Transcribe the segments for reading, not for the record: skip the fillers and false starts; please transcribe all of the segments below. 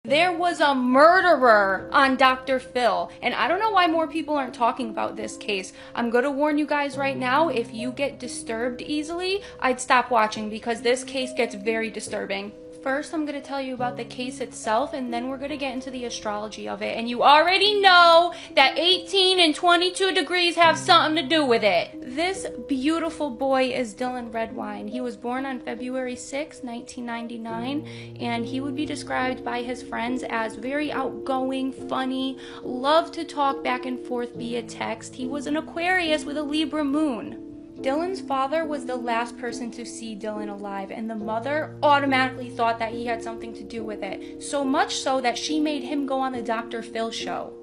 There was a murderer on Dr. Phil, and I don't know why more people aren't talking about this case. I'm gonna warn you guys right now, if you get disturbed easily, I'd stop watching because this case gets very disturbing. First, I'm going to tell you about the case itself, and then we're going to get into the astrology of it. And you already know that 18 and 22 degrees have something to do with it. This beautiful boy is Dylan Redwine. He was born on February 6, 1999, and he would be described by his friends as very outgoing, funny, loved to talk back and forth via text. He was an Aquarius with a Libra moon. Dylan's father was the last person to see Dylan alive, and the mother automatically thought that he had something to do with it. So much so that she made him go on the Dr. Phil show.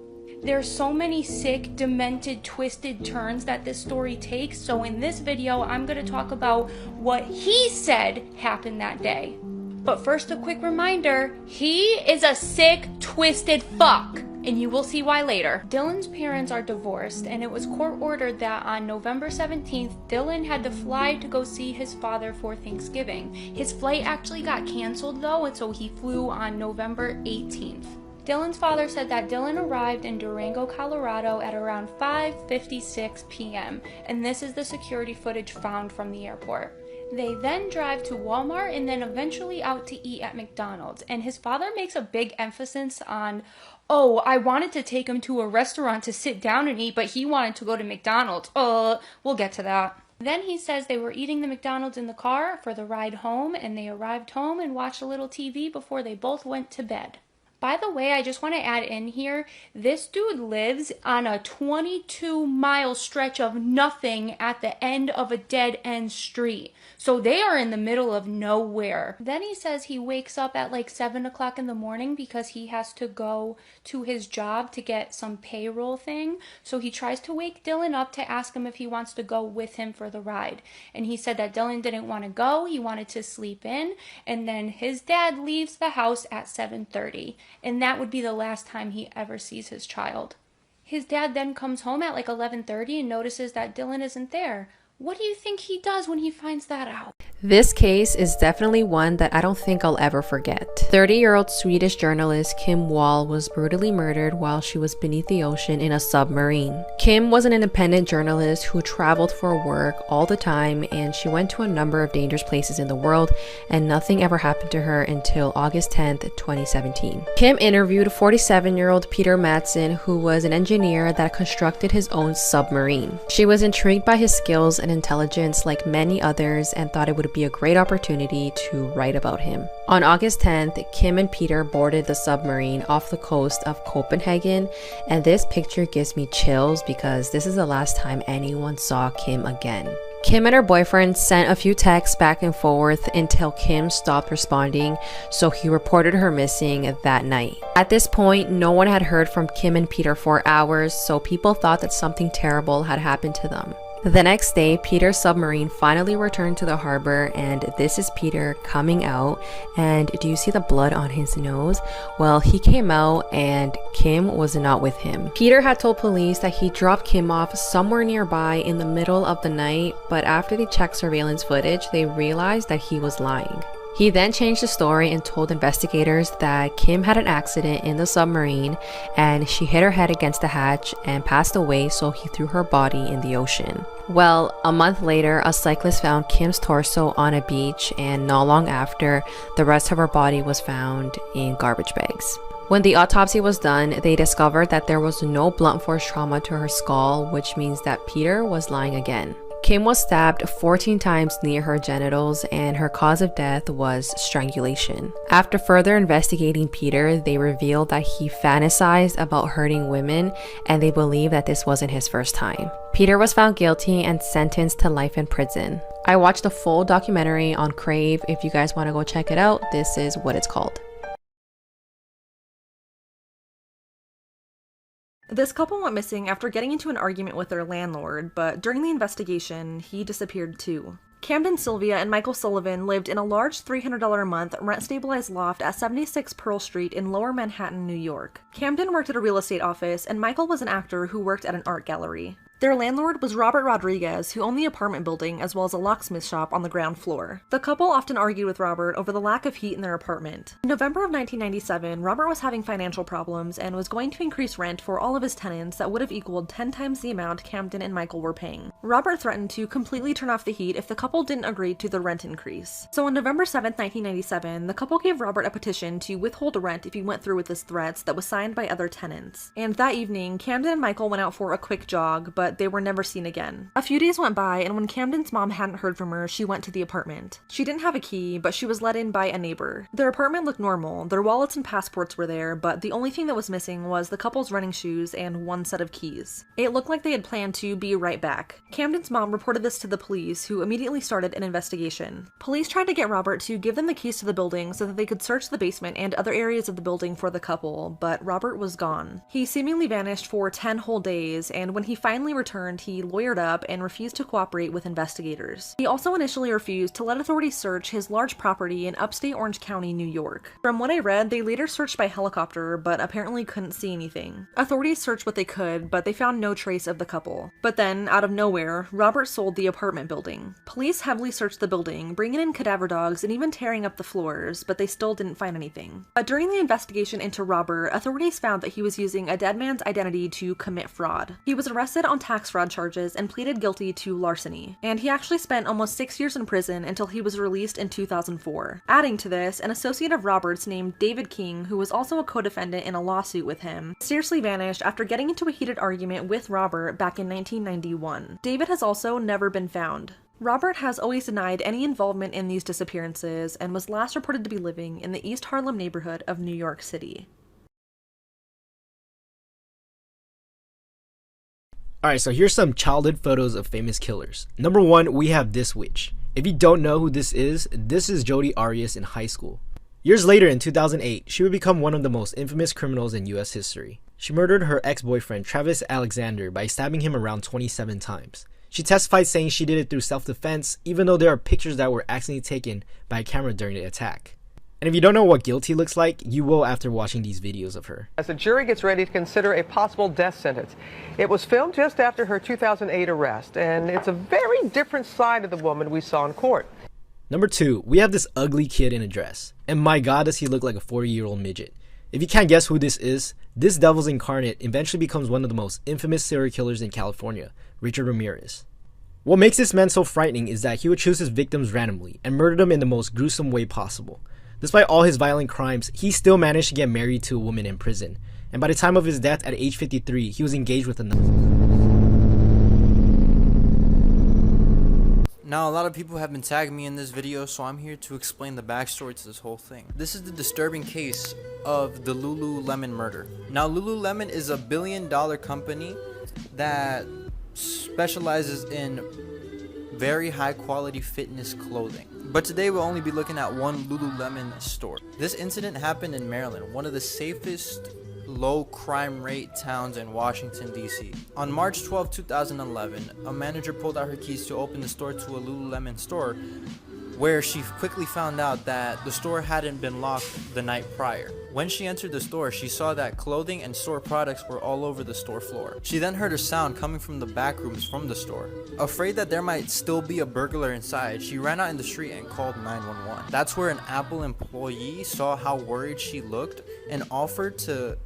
There's so many sick, demented, twisted turns that this story takes, so in this video, I'm going to talk about what he said happened that day. But first, a quick reminder, he is a sick, twisted fuck. And you will see why later. Dylan's parents are divorced, and it was court ordered that on November 17th, Dylan had to fly to go see his father for Thanksgiving. His flight actually got canceled though, and so he flew on November 18th. Dylan's father said that Dylan arrived in Durango, Colorado at around 5:56 p.m., and this is the security footage found from the airport. They then drive to Walmart and then eventually out to eat at McDonald's. And his father makes a big emphasis on, oh, I wanted to take him to a restaurant to sit down and eat, but he wanted to go to McDonald's. We'll get to that. Then he says they were eating the McDonald's in the car for the ride home, and they arrived home and watched a little TV before they both went to bed. By the way, I just want to add in here, this dude lives on a 22-mile stretch of nothing at the end of a dead-end street. So they are in the middle of nowhere. Then he says he wakes up at like 7 o'clock in the morning because he has to go to his job to get some payroll thing. So he tries to wake Dylan up to ask him if he wants to go with him for the ride. And he said that Dylan didn't want to go, he wanted to sleep in. And then his dad leaves the house at 7:30. And that would be the last time he ever sees his child. His dad then comes home at like 11:30 and notices that Dylan isn't there. What do you think he does when he finds that out? This case is definitely one that I don't think I'll ever forget. 30-year-old Swedish journalist Kim Wall was brutally murdered while she was beneath the ocean in a submarine. Kim was an independent journalist who traveled for work all the time, and she went to a number of dangerous places in the world, and nothing ever happened to her until August 10th, 2017. Kim interviewed 47-year-old Peter Madsen, who was an engineer that constructed his own submarine. She was intrigued by his skills and intelligence like many others and thought it would be a great opportunity to write about him. On August 10th, Kim and Peter boarded the submarine off the coast of Copenhagen, and this picture gives me chills because this is the last time anyone saw Kim again. Kim and her boyfriend sent a few texts back and forth until Kim stopped responding, so he reported her missing that night. At this point, no one had heard from Kim and Peter for hours, so people thought that something terrible had happened to them. The next day, Peter's submarine finally returned to the harbor, and this is Peter coming out. And do you see the blood on his nose? Well, he came out and Kim was not with him. Peter had told police that he dropped Kim off somewhere nearby in the middle of the night, but after they checked surveillance footage, they realized that he was lying. He then changed the story and told investigators that Kim had an accident in the submarine and she hit her head against the hatch and passed away, so he threw her body in the ocean. Well, a month later, a cyclist found Kim's torso on a beach, and not long after, the rest of her body was found in garbage bags. When the autopsy was done, they discovered that there was no blunt force trauma to her skull, which means that Peter was lying again. Kim was stabbed 14 times near her genitals, and her cause of death was strangulation. After further investigating Peter, they revealed that he fantasized about hurting women, and they believe that this wasn't his first time. Peter was found guilty and sentenced to life in prison. I watched a full documentary on Crave. If you guys want to go check it out, this is what it's called. This couple went missing after getting into an argument with their landlord, but during the investigation, he disappeared too. Camden Sylvia and Michael Sullivan lived in a large $300 a month rent-stabilized loft at 76 Pearl Street in Lower Manhattan, New York. Camden worked at a real estate office, and Michael was an actor who worked at an art gallery. Their landlord was Robert Rodriguez, who owned the apartment building as well as a locksmith shop on the ground floor. The couple often argued with Robert over the lack of heat in their apartment. In November of 1997, Robert was having financial problems and was going to increase rent for all of his tenants that would have equaled 10 times the amount Camden and Michael were paying. Robert threatened to completely turn off the heat if the couple didn't agree to the rent increase. So on November 7th, 1997, the couple gave Robert a petition to withhold rent if he went through with his threats that was signed by other tenants. And that evening, Camden and Michael went out for a quick jog, but they were never seen again. A few days went by, and when Camden's mom hadn't heard from her, she went to the apartment. She didn't have a key, but she was let in by a neighbor. Their apartment looked normal, their wallets and passports were there, but the only thing that was missing was the couple's running shoes and one set of keys. It looked like they had planned to be right back. Camden's mom reported this to the police, who immediately started an investigation. Police tried to get Robert to give them the keys to the building so that they could search the basement and other areas of the building for the couple, but Robert was gone. He seemingly vanished for 10 whole days, and when he finally returned, he lawyered up and refused to cooperate with investigators. He also initially refused to let authorities search his large property in upstate Orange County, New York. From what I read, they later searched by helicopter, but apparently couldn't see anything. Authorities searched what they could, but they found no trace of the couple. But then, out of nowhere, Robert sold the apartment building. Police heavily searched the building, bringing in cadaver dogs and even tearing up the floors, but they still didn't find anything. But during the investigation into Robert, authorities found that he was using a dead man's identity to commit fraud. He was arrested on tax fraud charges and pleaded guilty to larceny, and he actually spent almost 6 years in prison until he was released in 2004. Adding to this, an associate of Robert's named David King, who was also a co-defendant in a lawsuit with him, mysteriously vanished after getting into a heated argument with Robert back in 1991. David has also never been found. Robert has always denied any involvement in these disappearances and was last reported to be living in the East Harlem neighborhood of New York City. Alright, so here's some childhood photos of famous killers. Number 1, we have this witch. If you don't know who this is Jodi Arias in high school. Years later in 2008, she would become one of the most infamous criminals in US history. She murdered her ex-boyfriend Travis Alexander by stabbing him around 27 times. She testified saying she did it through self-defense, even though there are pictures that were accidentally taken by a camera during the attack. And if you don't know what guilty looks like, you will after watching these videos of her. As the jury gets ready to consider a possible death sentence, it was filmed just after her 2008 arrest, and it's a very different side of the woman we saw in court. Number 2, we have this ugly kid in a dress. And my god, does he look like a 40-year-old midget. If you can't guess who this is, this devil's incarnate eventually becomes one of the most infamous serial killers in California, Richard Ramirez. What makes this man so frightening is that he would choose his victims randomly and murder them in the most gruesome way possible. Despite all his violent crimes, he still managed to get married to a woman in prison, and by the time of his death at age 53, he was engaged with another. Now, a lot of people have been tagging me in this video, so I'm here to explain the backstory to this whole thing. This is the disturbing case of the Lululemon murder. Now, Lululemon is a billion-dollar company that specializes in very high-quality fitness clothing. But today we'll only be looking at one Lululemon store. This incident happened in Maryland, one of the safest low crime rate towns in Washington, D.C. On March 12, 2011, a manager pulled out her keys to open the store to a Lululemon store, where she quickly found out that the store hadn't been locked the night prior. When she entered the store, she saw that clothing and store products were all over the store floor. She then heard a sound coming from the back rooms from the store. Afraid that there might still be a burglar inside, she ran out in the street and called 911. That's where an Apple employee saw how worried she looked and offered to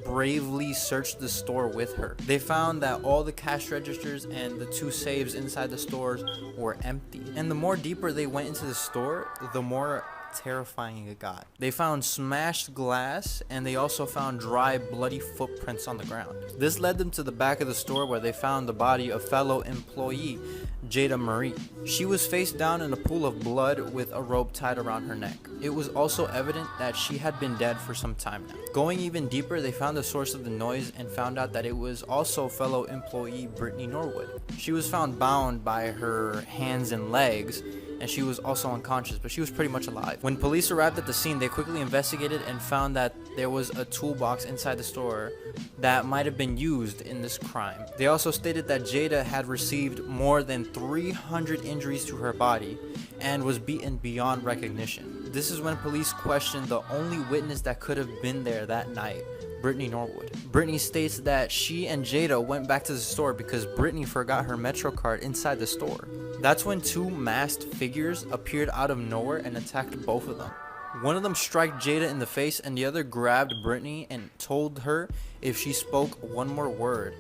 bravely searched the store with her. They found that all the cash registers and the 2 safes inside the stores were empty. And the more deeper they went into the store, the more terrifying it got. They found smashed glass, and they also found dry, bloody footprints on the ground. This led them to the back of the store, where they found the body of fellow employee Jada Marie. She was face down in a pool of blood with a rope tied around her neck. It was also evident that she had been dead for some time now. Going even deeper, they found the source of the noise and found out that it was also fellow employee Brittany Norwood. She was found bound by her hands and legs, and she was also unconscious, but she was pretty much alive. When police arrived at the scene, they quickly investigated and found that there was a toolbox inside the store that might have been used in this crime. They also stated that Jada had received more than 300 injuries to her body and was beaten beyond recognition. This is when police questioned the only witness that could have been there that night, Brittany Norwood. Brittany states that she and Jada went back to the store because Brittany forgot her Metro card inside the store. That's when two masked figures appeared out of nowhere and attacked both of them. One of them struck Jada in the face and the other grabbed Brittany and told her if she spoke one more word,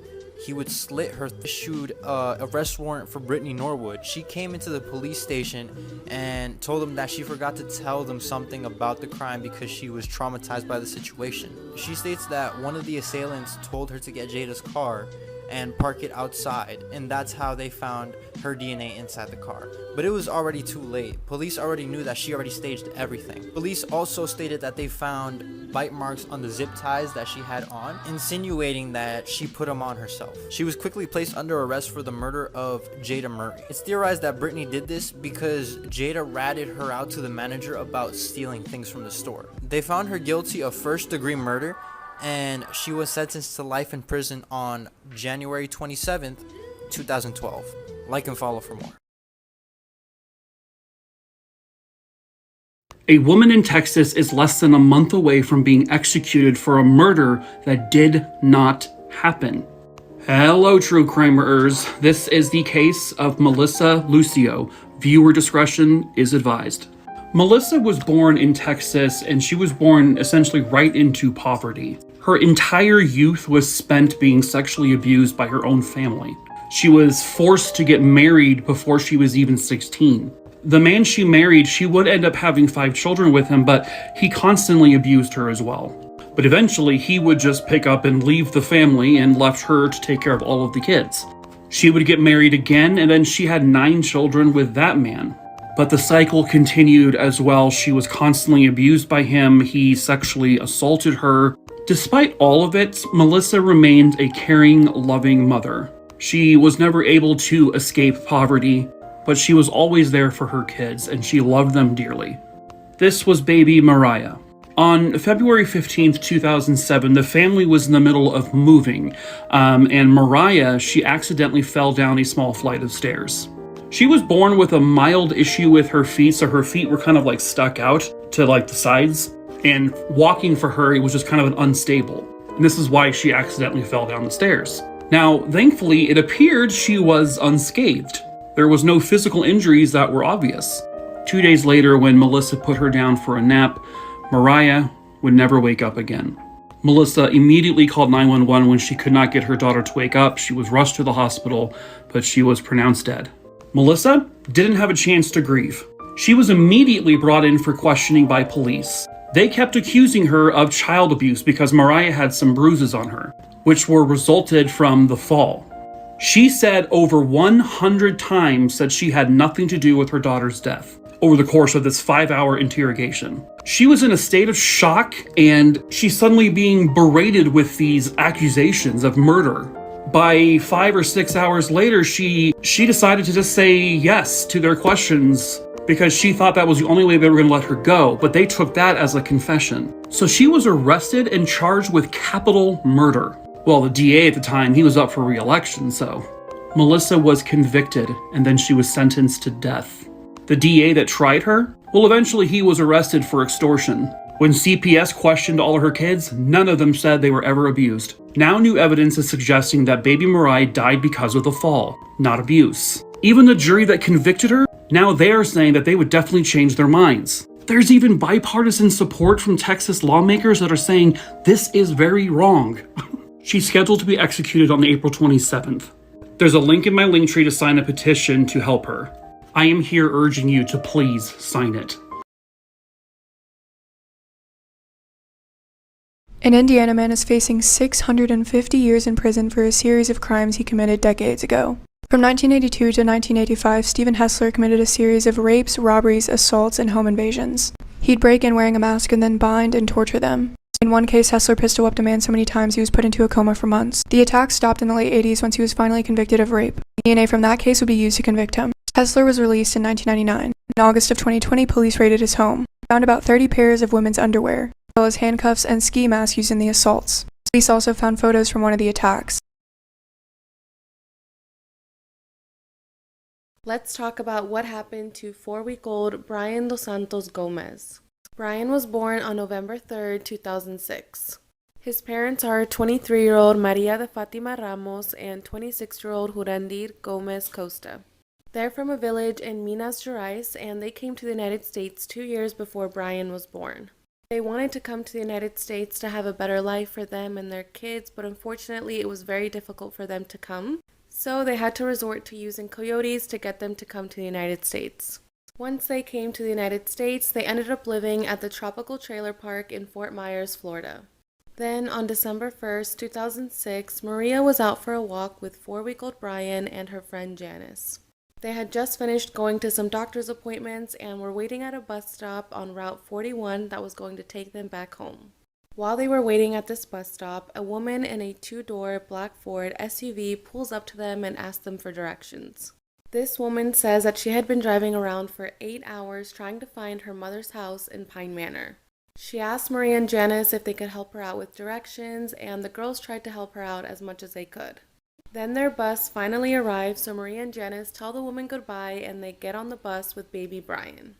he would slit her. Issued arrest warrant for Brittany Norwood. She came into the police station and told them that she forgot to tell them something about the crime because she was traumatized by the situation. She states that one of the assailants told her to get Jada's car and park it outside, and that's how they found her DNA inside the car. But it was already too late. Police already knew that she already staged everything. Police also stated that they found bite marks on the zip ties that she had on, insinuating that she put them on herself. She was quickly placed under arrest for the murder of Jada Murray. It's theorized that Brittany did this because Jada ratted her out to the manager about stealing things from the store. They found her guilty of first-degree murder, and she was sentenced to life in prison on January 27th, 2012. Like and follow for more. A woman in Texas is less than a month away from being executed for a murder that did not happen. Hello, true crimers. This is the case of Melissa Lucio. Viewer discretion is advised. Melissa was born in Texas, and she was born essentially right into poverty. Her entire youth was spent being sexually abused by her own family. She was forced to get married before she was even 16. The man she married, she would end up having 5 children with him, but he constantly abused her as well. But eventually, he would just pick up and leave the family and left her to take care of all of the kids. She would get married again, and then she had 9 children with that man. But the cycle continued as well. She was constantly abused by him. He sexually assaulted her. Despite all of it, Melissa remained a caring, loving mother. She was never able to escape poverty, but she was always there for her kids, and she loved them dearly. This was baby Mariah. On February 15th, 2007, the family was in the middle of moving, and Mariah, she accidentally fell down a small flight of stairs. She was born with a mild issue with her feet, so her feet were kind of like stuck out to like the sides, and walking for her, it was just kind of unstable. And this is why she accidentally fell down the stairs. Now, thankfully, it appeared she was unscathed. There was no physical injuries that were obvious. 2 days later, when Melissa put her down for a nap, Mariah would never wake up again. Melissa immediately called 911 when she could not get her daughter to wake up. She was rushed to the hospital, but she was pronounced dead. Melissa didn't have a chance to grieve. She was immediately brought in for questioning by police. They kept accusing her of child abuse because Mariah had some bruises on her, which were resulted from the fall. She said over 100 times that she had nothing to do with her daughter's death over the course of this 5-hour interrogation. She was in a state of shock, and she's suddenly being berated with these accusations of murder. By 5 or 6 hours later, she decided to just say yes to their questions because she thought that was the only way they were going to let her go, but they took that as a confession. So she was arrested and charged with capital murder. Well, the DA at the time, he was up for re-election, so Melissa was convicted, and then she was sentenced to death. The DA that tried her, well, eventually he was arrested for extortion. When CPS questioned all of her kids, none of them said they were ever abused. Now new evidence is suggesting that baby Mariah died because of the fall, not abuse. Even the jury that convicted her, now they are saying that they would definitely change their minds. There's even bipartisan support from Texas lawmakers that are saying this is very wrong. She's scheduled to be executed on April 27th. There's a link in my link tree to sign a petition to help her. I am here urging you to please sign it. An Indiana man is facing 650 years in prison for a series of crimes he committed decades ago. From 1982 to 1985, Stephen Hessler committed a series of rapes, robberies, assaults, and home invasions. He'd break in wearing a mask and then bind and torture them. In one case, Hessler pistol-whipped a man so many times he was put into a coma for months. The attack stopped in the late 80s once he was finally convicted of rape. DNA from that case would be used to convict him. Hessler was released in 1999. In August of 2020, police raided his home, found about 30 pairs of women's underwear, as well as handcuffs and ski masks used in the assaults. Police also found photos from one of the attacks. Let's talk about what happened to 4-week-old Brian Dos Santos Gomez. Brian was born on November 3rd, 2006. His parents are 23-year-old Maria de Fatima Ramos and 26-year-old Jurandir Gomez Costa. They're from a village in Minas Gerais, and they came to the United States 2 years before Brian was born. They wanted to come to the United States to have a better life for them and their kids, but unfortunately it was very difficult for them to come, so they had to resort to using coyotes to get them to come to the United States. Once they came to the United States, they ended up living at the Tropical Trailer Park in Fort Myers, Florida. Then, on December 1st, 2006, Maria was out for a walk with 4-week-old Brian and her friend Janice. They had just finished going to some doctor's appointments and were waiting at a bus stop on Route 41 that was going to take them back home. While they were waiting at this bus stop, a woman in a 2-door black Ford SUV pulls up to them and asks them for directions. This woman says that she had been driving around for 8 hours trying to find her mother's house in Pine Manor. She asked Maria and Janice if they could help her out with directions, and the girls tried to help her out as much as they could. Then their bus finally arrives, so Maria and Janice tell the woman goodbye and they get on the bus with baby Brian.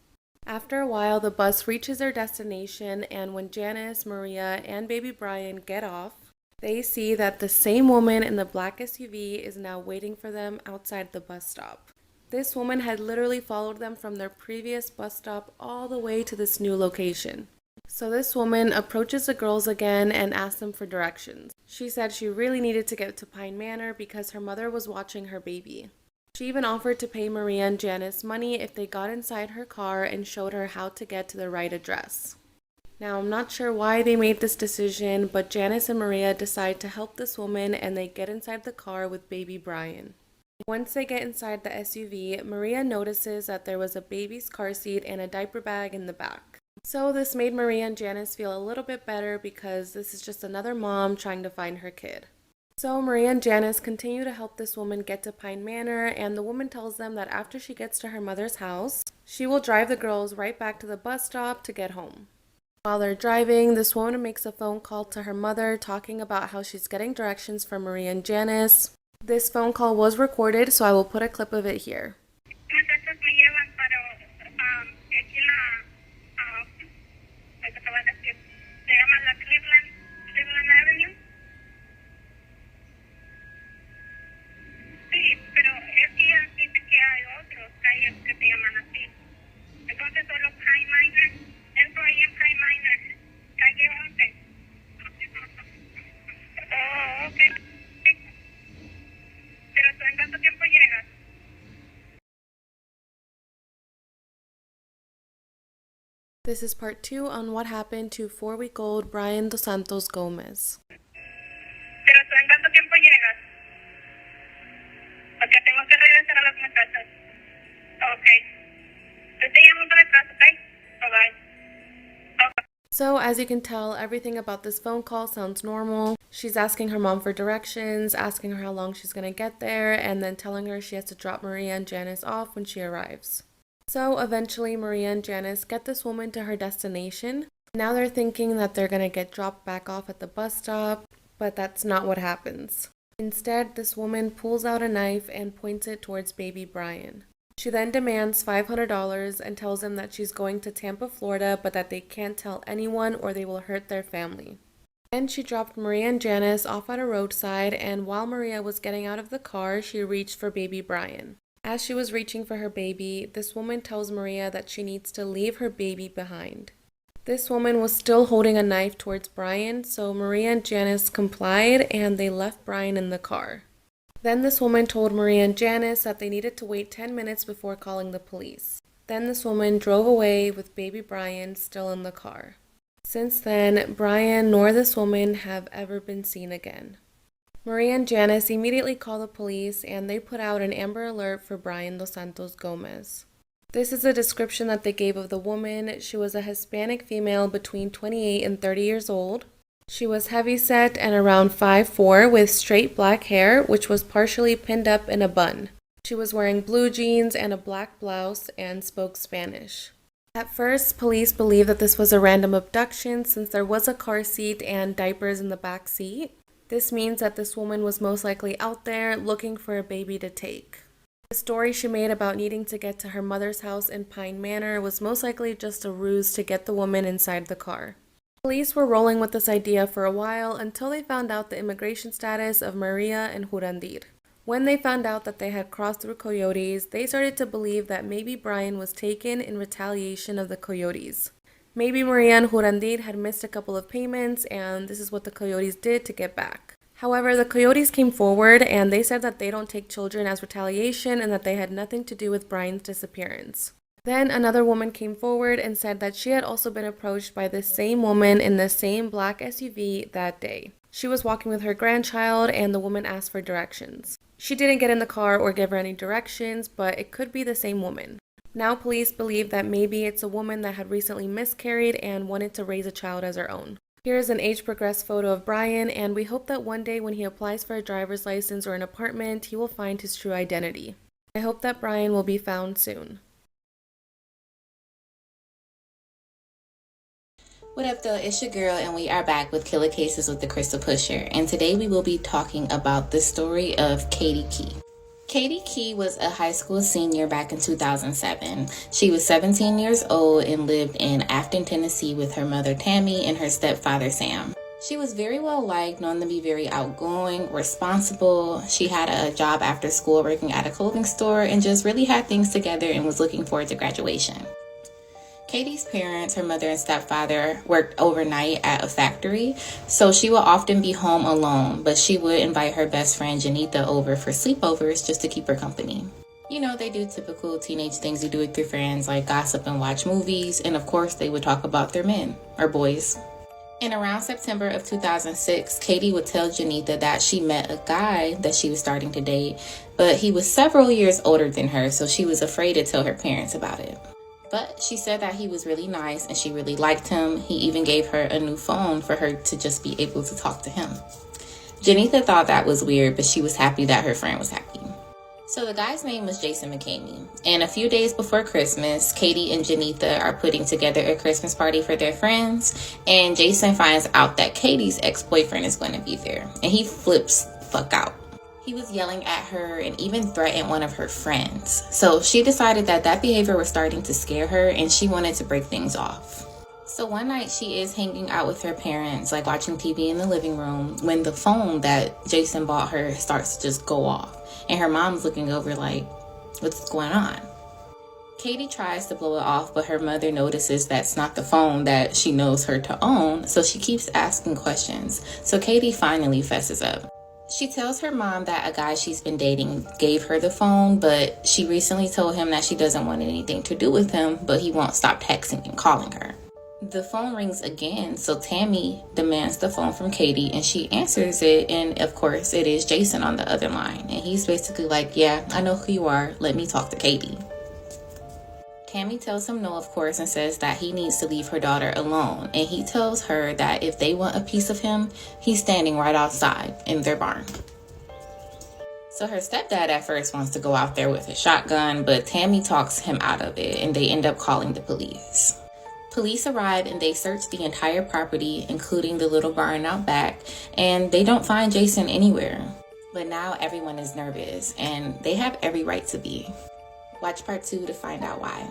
After a while, the bus reaches their destination, and when Janice, Maria, and baby Brian get off, they see that the same woman in the black SUV is now waiting for them outside the bus stop. This woman had literally followed them from their previous bus stop all the way to this new location. So this woman approaches the girls again and asks them for directions. She said she really needed to get to Pine Manor because her mother was watching her baby. She even offered to pay Maria and Janice money if they got inside her car and showed her how to get to the right address. Now, I'm not sure why they made this decision, but Janice and Maria decide to help this woman and they get inside the car with baby Brian. Once they get inside the SUV, Maria notices that there was a baby's car seat and a diaper bag in the back. So this made Maria and Janice feel a little bit better because this is just another mom trying to find her kid. So Maria and Janice continue to help this woman get to Pine Manor, and the woman tells them that after she gets to her mother's house, she will drive the girls right back to the bus stop to get home. While they're driving, this woman makes a phone call to her mother talking about how she's getting directions from Maria and Janice. This phone call was recorded, so I will put a clip of it here. This is part 2 on what happened to 4-week-old Brian Dos Santos Gomez. Pero tú en cuánto tiempo llegas? Porque tengo que regresar a las muchachas. Ok. Yo te llamo para atrás, ok? Bye-bye. Okay. So, as you can tell, everything about this phone call sounds normal. She's asking her mom for directions, asking her how long she's going to get there, and then telling her she has to drop Maria and Janice off when she arrives. So eventually Maria and Janice get this woman to her destination. Now they're thinking that they're going to get dropped back off at the bus stop, but that's not what happens. Instead, this woman pulls out a knife and points it towards baby Brian. She then demands $500 and tells him that she's going to Tampa, Florida, but that they can't tell anyone or they will hurt their family. Then she dropped Maria and Janice off at a roadside, and while Maria was getting out of the car, she reached for baby Brian. As she was reaching for her baby, this woman tells Maria that she needs to leave her baby behind. This woman was still holding a knife towards Brian, so Maria and Janice complied and they left Brian in the car. Then this woman told Maria and Janice that they needed to wait 10 minutes before calling the police. Then this woman drove away with baby Brian still in the car. Since then, Brian nor this woman have ever been seen again. Maria and Janice immediately call the police and they put out an Amber Alert for Brian Dos Santos Gomez. This is a description that they gave of the woman. She was a Hispanic female between 28 and 30 years old. She was heavyset and around 5'4" with straight black hair, which was partially pinned up in a bun. She was wearing blue jeans and a black blouse and spoke Spanish. At first, police believed that this was a random abduction since there was a car seat and diapers in the back seat. This means that this woman was most likely out there looking for a baby to take. The story she made about needing to get to her mother's house in Pine Manor was most likely just a ruse to get the woman inside the car. Police were rolling with this idea for a while until they found out the immigration status of Maria and Jurandir. When they found out that they had crossed through coyotes, they started to believe that maybe Brian was taken in retaliation of the coyotes. Maybe Maria and Jurandir had missed a couple of payments, and this is what the coyotes did to get back. However, the coyotes came forward and they said that they don't take children as retaliation and that they had nothing to do with Brian's disappearance. Then another woman came forward and said that she had also been approached by the same woman in the same black SUV that day. She was walking with her grandchild and the woman asked for directions. She didn't get in the car or give her any directions, but it could be the same woman. Now police believe that maybe it's a woman that had recently miscarried and wanted to raise a child as her own. Here is an age-progressed photo of Brian, and we hope that one day when he applies for a driver's license or an apartment, he will find his true identity. I hope that Brian will be found soon. What up though, it's your girl and we are back with Killer Cases with the Crystal Pusher, and today we will be talking about the story of Katie Key. Katie Key was a high school senior back in 2007. She was 17 years old and lived in Afton, Tennessee with her mother Tammy and her stepfather Sam. She was very well liked, known to be very outgoing, responsible. She had a job after school working at a clothing store and just really had things together and was looking forward to graduation. Katie's parents, her mother and stepfather, worked overnight at a factory, so she would often be home alone, but she would invite her best friend Janita over for sleepovers just to keep her company. You know, they do typical teenage things you do with your friends, like gossip and watch movies, and of course they would talk about their men, or boys. And around September of 2006, Katie would tell Janita that she met a guy that she was starting to date, but he was several years older than her, so she was afraid to tell her parents about it. But she said that he was really nice and she really liked him. He even gave her a new phone for her to just be able to talk to him. Janita thought that was weird, but she was happy that her friend was happy. So the guy's name was Jason McCamey. And a few days before Christmas, Katie and Janita are putting together a Christmas party for their friends. And Jason finds out that Katie's ex-boyfriend is going to be there. And he flips the fuck out. He was yelling at her and even threatened one of her friends. So she decided that that behavior was starting to scare her and she wanted to break things off. So one night she is hanging out with her parents, like watching TV in the living room, when the phone that Jason bought her starts to just go off. And her mom's looking over like, what's going on? Katie tries to blow it off, but her mother notices that's not the phone that she knows her to own, so she keeps asking questions. So Katie finally fesses up. She tells her mom that a guy she's been dating gave her the phone, but she recently told him that she doesn't want anything to do with him, but he won't stop texting and calling her. The phone rings again, so Tammy demands the phone from Katie, and she answers it, and of course it is Jason on the other line, and he's basically like, yeah, I know who you are, let me talk to Katie. Tammy tells him no, of course, and says that he needs to leave her daughter alone. And he tells her that if they want a piece of him, he's standing right outside in their barn. So her stepdad at first wants to go out there with a shotgun, but Tammy talks him out of it, and they end up calling the police. Police arrive and they search the entire property, including the little barn out back, and they don't find Jason anywhere. But now everyone is nervous, and they have every right to be. Watch part 2 to find out why.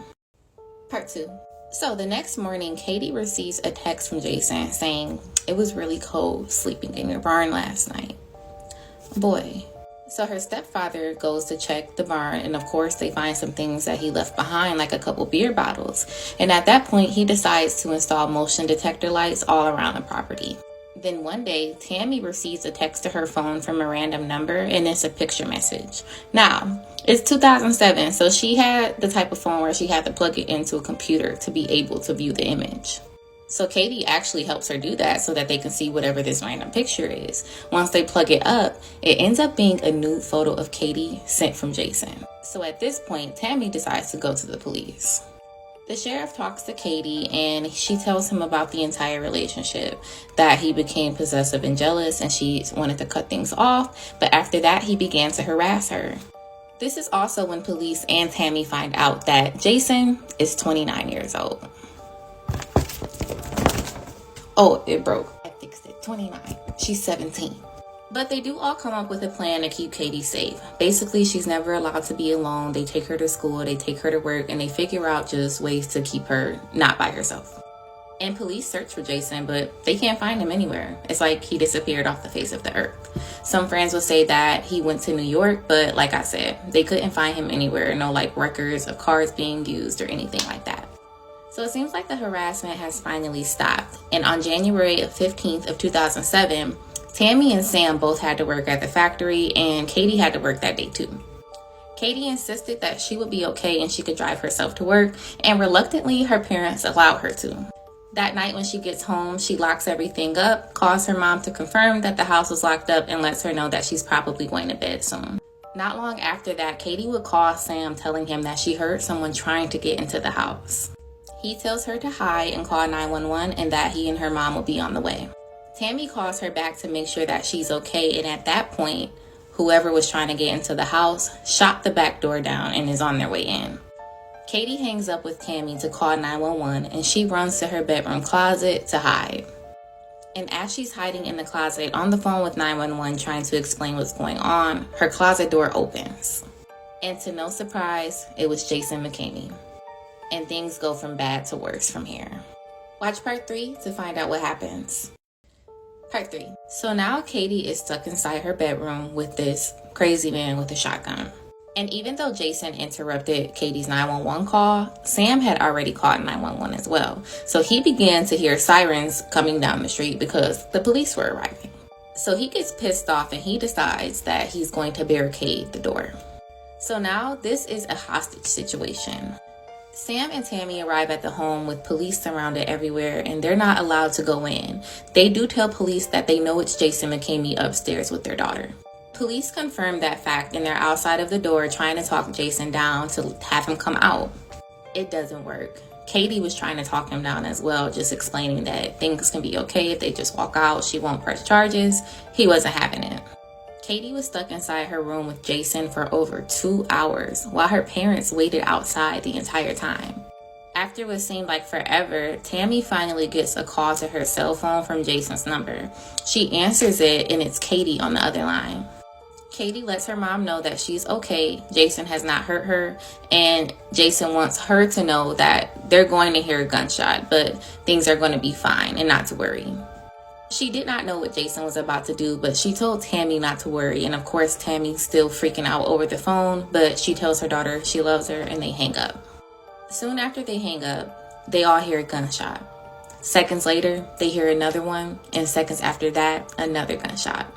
Part 2. So the next morning, Katie receives a text from Jason saying, "It was really cold sleeping in your barn last night." Boy. So her stepfather goes to check the barn, and of course they find some things that he left behind, like a couple beer bottles. And at that point, he decides to install motion detector lights all around the property. Then one day, Tammy receives a text to her phone from a random number, and it's a picture message. Now, it's 2007, so she had the type of phone where she had to plug it into a computer to be able to view the image. So Katie actually helps her do that so that they can see whatever this random picture is. Once they plug it up, it ends up being a nude photo of Katie sent from Jason. So at this point, Tammy decides to go to the police. The sheriff talks to Katie and she tells him about the entire relationship, that he became possessive and jealous and she wanted to cut things off, but after that he began to harass her. This is also when police and Tammy find out that Jason is 29 years old. Oh, it broke. I fixed it. 29. She's 17. But they do all come up with a plan to keep Katie safe. Basically, she's never allowed to be alone. They take her to school, they take her to work, and they figure out just ways to keep her not by herself. And police search for Jason, but they can't find him anywhere. It's like he disappeared off the face of the earth. Some friends will say that he went to New York, but like I said, they couldn't find him anywhere. No like records of cars being used or anything like that. So it seems like the harassment has finally stopped. And on January 15th of 2007, Tammy and Sam both had to work at the factory, and Katie had to work that day too. Katie insisted that she would be okay and she could drive herself to work, and reluctantly her parents allowed her to. That night when she gets home, she locks everything up, calls her mom to confirm that the house was locked up, and lets her know that she's probably going to bed soon. Not long after that, Katie would call Sam telling him that she heard someone trying to get into the house. He tells her to hide and call 911 and that he and her mom will be on the way. Tammy calls her back to make sure that she's okay, and at that point, whoever was trying to get into the house shot the back door down and is on their way in. Katie hangs up with Tammy to call 911, and she runs to her bedroom closet to hide. And as she's hiding in the closet on the phone with 911 trying to explain what's going on, her closet door opens. And to no surprise, it was Jason McCamey. And things go from bad to worse from here. Watch part 3 to find out what happens. Part 3. So now Katie is stuck inside her bedroom with this crazy man with a shotgun. And even though Jason interrupted Katie's 911 call, Sam had already called 911 as well. So he began to hear sirens coming down the street because the police were arriving. So he gets pissed off and he decides that he's going to barricade the door. So now this is a hostage situation. Sam and Tammy arrive at the home with police surrounded everywhere, and they're not allowed to go in. They do tell police that they know it's Jason McCamey upstairs with their daughter. Police confirm that fact, and they're outside of the door trying to talk Jason down to have him come out. It doesn't work. Katie was trying to talk him down as well, just explaining that things can be okay if they just walk out. She won't press charges. He wasn't having it. Katie was stuck inside her room with Jason for over 2 hours while her parents waited outside the entire time. After what seemed like forever, Tammy finally gets a call to her cell phone from Jason's number. She answers it, and it's Katie on the other line. Katie lets her mom know that she's okay, Jason has not hurt her, and Jason wants her to know that they're going to hear a gunshot, but things are going to be fine and not to worry. She did not know what Jason was about to do, but she told Tammy not to worry, and of course Tammy's still freaking out over the phone, but she tells her daughter she loves her, and they hang up. Soon after they hang up, they all hear a gunshot. Seconds later, they hear another one, and seconds after that, another gunshot.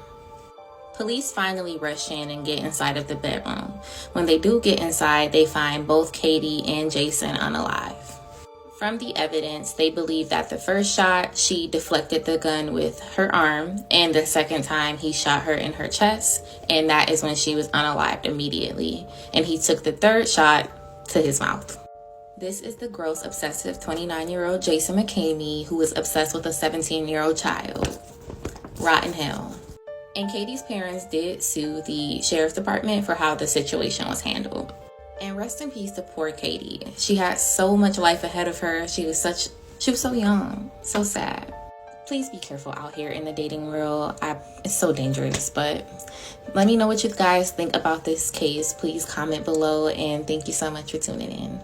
Police finally rush in and get inside of the bedroom. When they do get inside, they find both Katie and Jason unalive. From the evidence, they believe that the first shot, she deflected the gun with her arm, and the second time he shot her in her chest, and that is when she was unalived immediately. And he took the third shot to his mouth. This is the gross, obsessive 29-year-old Jason McCamey who was obsessed with a 17-year-old child. Rotten hell. And Katie's parents did sue the sheriff's department for how the situation was handled. And rest in peace to poor Katie. She had so much life ahead of her. She was so young. So sad. Please be careful out here in the dating world. It's so dangerous, but let me know what you guys think about this case. Please comment below, and thank you so much for tuning in.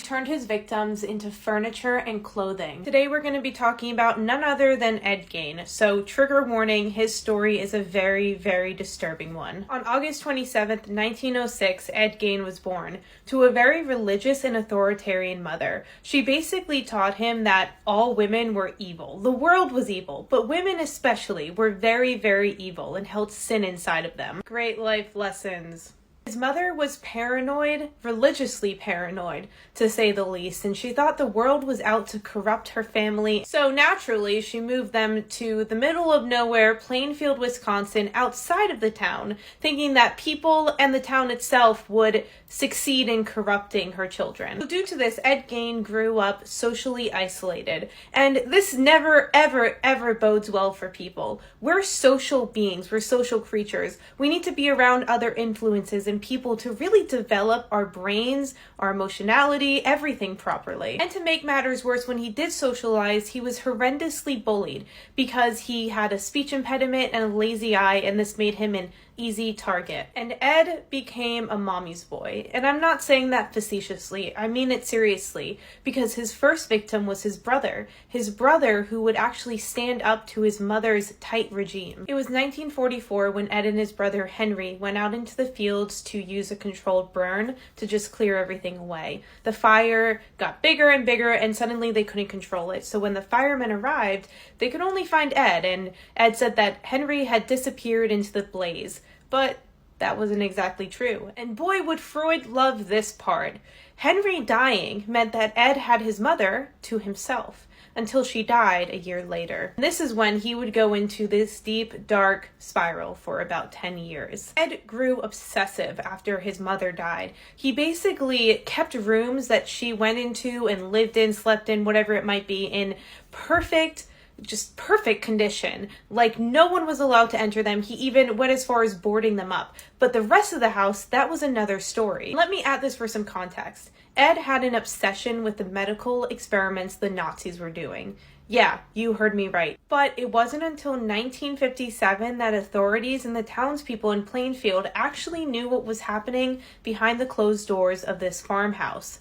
Turned his victims into furniture and clothing. Today we're going to be talking about none other than Ed Gein. So trigger warning, his story is a very, very disturbing one. On August 27th, 1906, Ed Gein was born to a very religious and authoritarian mother. She basically taught him that all women were evil. The world was evil, but women especially were very, very evil and held sin inside of them. Great life lessons. His mother was paranoid, religiously paranoid, to say the least, and she thought the world was out to corrupt her family. So naturally, she moved them to the middle of nowhere, Plainfield, Wisconsin, outside of the town, thinking that people and the town itself would succeed in corrupting her children. So due to this, Ed Gein grew up socially isolated, and this never, ever, ever bodes well for people. We're social beings, we're social creatures. We need to be around other influences and and people to really develop our brains, our emotionality, everything properly. And to make matters worse, when he did socialize, he was horrendously bullied because he had a speech impediment and a lazy eye, and this made him an easy target. And Ed became a mommy's boy. And I'm not saying that facetiously, I mean it seriously, because his first victim was his brother who would actually stand up to his mother's tight regime. It was 1944 when Ed and his brother Henry went out into the fields to use a controlled burn to just clear everything away. The fire got bigger and bigger, and suddenly they couldn't control it. So when the firemen arrived, they could only find Ed, and Ed said that Henry had disappeared into the blaze. But that wasn't exactly true. And boy, would Freud love this part. Henry dying meant that Ed had his mother to himself until she died a year later. And this is when he would go into this deep, dark spiral for about 10 years. Ed grew obsessive after his mother died. He basically kept rooms that she went into and lived in, slept in, whatever it might be, in perfect condition. Like, no one was allowed to enter them. He even went as far as boarding them up. But the rest of the house, that was another story. Let me add this for some context. Ed had an obsession with the medical experiments the Nazis were doing. Yeah, you heard me right. But it wasn't until 1957 that authorities and the townspeople in Plainfield actually knew what was happening behind the closed doors of this farmhouse.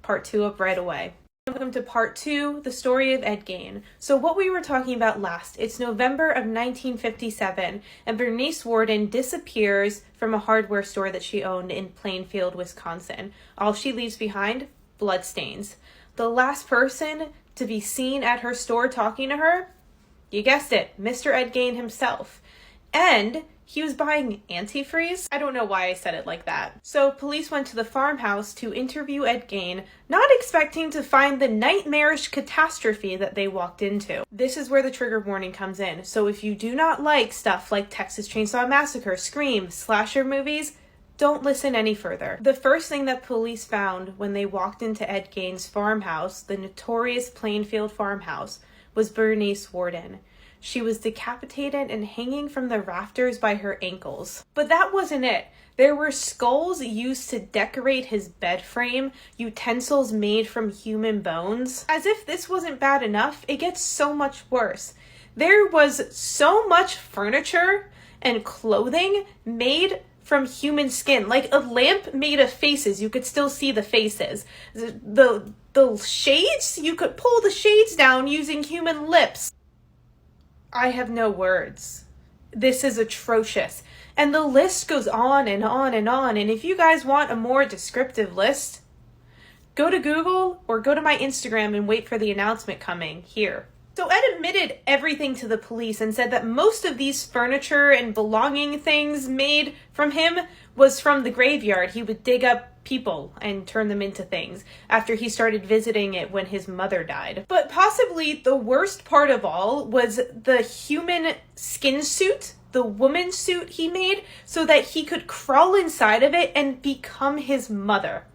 Part 2 up right away. Welcome to part 2, the story of Ed Gain. So what we were talking about last, it's November of 1957, and Bernice Warden disappears from a hardware store that she owned in Plainfield, Wisconsin. All she leaves behind, bloodstains. The last person to be seen at her store talking to her, you guessed it, Mr. Ed Gain himself. And he was buying antifreeze. I don't know why I said it like that. So police went to the farmhouse to interview Ed Gain, not expecting to find the nightmarish catastrophe that they walked into. This is where the trigger warning comes in. So if you do not like stuff like Texas Chainsaw Massacre, Scream, slasher movies, don't listen any further. The first thing that police found when they walked into Ed Gain's farmhouse, the notorious Plainfield farmhouse, was Bernice Warden. She was decapitated and hanging from the rafters by her ankles. But that wasn't it. There were skulls used to decorate his bed frame, utensils made from human bones. As if this wasn't bad enough, it gets so much worse. There was so much furniture and clothing made from human skin, like a lamp made of faces. You could still see the faces. The shades, you could pull the shades down using human lips. I have no words. This is atrocious. And the list goes on and on and on. And if you guys want a more descriptive list, go to Google or go to my Instagram and wait for the announcement coming here. So Ed admitted everything to the police and said that most of these furniture and belonging things made from him was from the graveyard. He would dig up people and turn them into things after he started visiting it when his mother died. But possibly the worst part of all was the human skin suit, the woman suit he made, so that he could crawl inside of it and become his mother.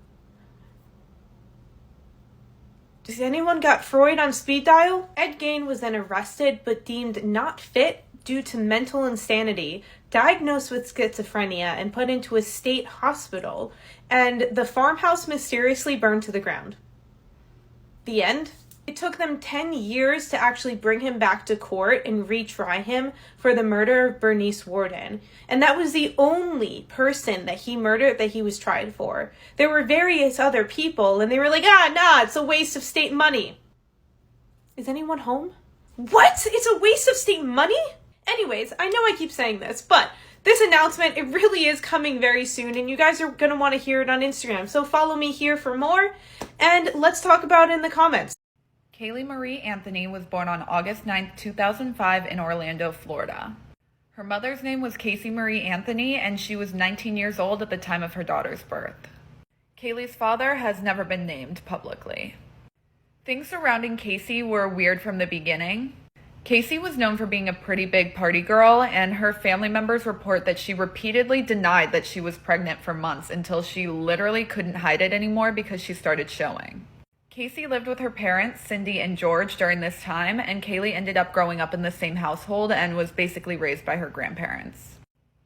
Does anyone got Freud on speed dial? Ed Gain was then arrested but deemed not fit due to mental insanity, diagnosed with schizophrenia, and put into a state hospital, and the farmhouse mysteriously burned to the ground. The end? It took them 10 years to actually bring him back to court and retry him for the murder of Bernice Warden. And that was the only person that he murdered that he was tried for. There were various other people, and they were like, it's a waste of state money. Is anyone home? What? It's a waste of state money? Anyways, I know I keep saying this, but this announcement, it really is coming very soon, and you guys are going to want to hear it on Instagram. So follow me here for more, and let's talk about it in the comments. Kaylee Marie Anthony was born on August 9, 2005 in Orlando, Florida. Her mother's name was Casey Marie Anthony, and she was 19 years old at the time of her daughter's birth. Kaylee's father has never been named publicly. Things surrounding Casey were weird from the beginning. Casey was known for being a pretty big party girl, and her family members report that she repeatedly denied that she was pregnant for months until she literally couldn't hide it anymore because she started showing. Casey lived with her parents, Cindy and George, during this time, and Kaylee ended up growing up in the same household and was basically raised by her grandparents.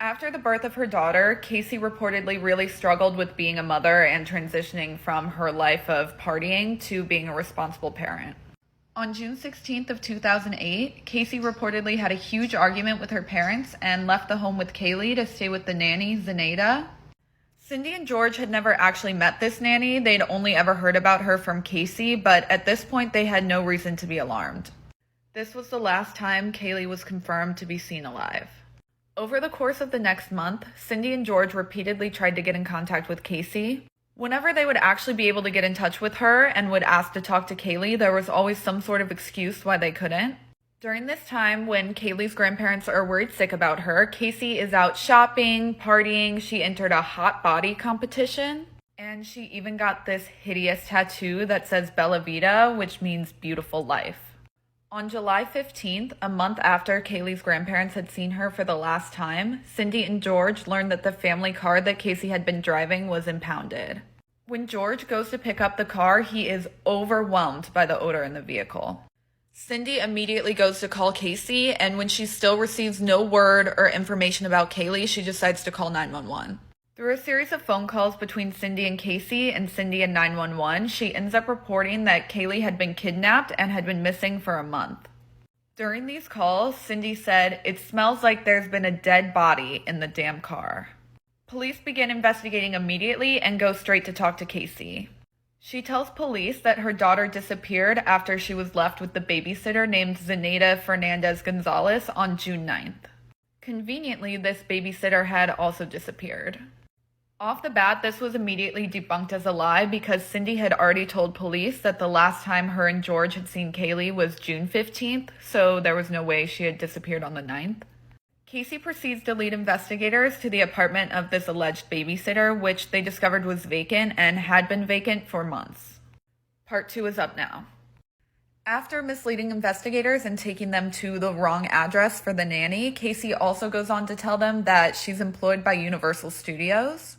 After the birth of her daughter, Casey reportedly really struggled with being a mother and transitioning from her life of partying to being a responsible parent. On June 16th of 2008, Casey reportedly had a huge argument with her parents and left the home with Kaylee to stay with the nanny, Zenaida. Cindy and George had never actually met this nanny. They'd only ever heard about her from Casey, but at this point they had no reason to be alarmed. This was the last time Kaylee was confirmed to be seen alive. Over the course of the next month, Cindy and George repeatedly tried to get in contact with Casey. Whenever they would actually be able to get in touch with her and would ask to talk to Kaylee, there was always some sort of excuse why they couldn't. During this time, when Kaylee's grandparents are worried sick about her, Casey is out shopping, partying, she entered a hot body competition, and she even got this hideous tattoo that says Bella Vita, which means beautiful life. On July 15th, a month after Kaylee's grandparents had seen her for the last time, Cindy and George learned that the family car that Casey had been driving was impounded. When George goes to pick up the car, he is overwhelmed by the odor in the vehicle. Cindy immediately goes to call Casey, and when she still receives no word or information about Kaylee, she decides to call 911. Through a series of phone calls between Cindy and Casey and Cindy and 911, she ends up reporting that Kaylee had been kidnapped and had been missing for a month. During these calls, Cindy said, "It smells like there's been a dead body in the damn car." Police begin investigating immediately and go straight to talk to Casey. She tells police that her daughter disappeared after she was left with the babysitter named Zenaida Fernandez Gonzalez on June 9th. Conveniently, this babysitter had also disappeared. Off the bat, this was immediately debunked as a lie because Cindy had already told police that the last time her and George had seen Kaylee was June 15th, so there was no way she had disappeared on the 9th. Casey proceeds to lead investigators to the apartment of this alleged babysitter, which they discovered was vacant and had been vacant for months. Part 2 is up now. After misleading investigators and taking them to the wrong address for the nanny, Casey also goes on to tell them that she's employed by Universal Studios.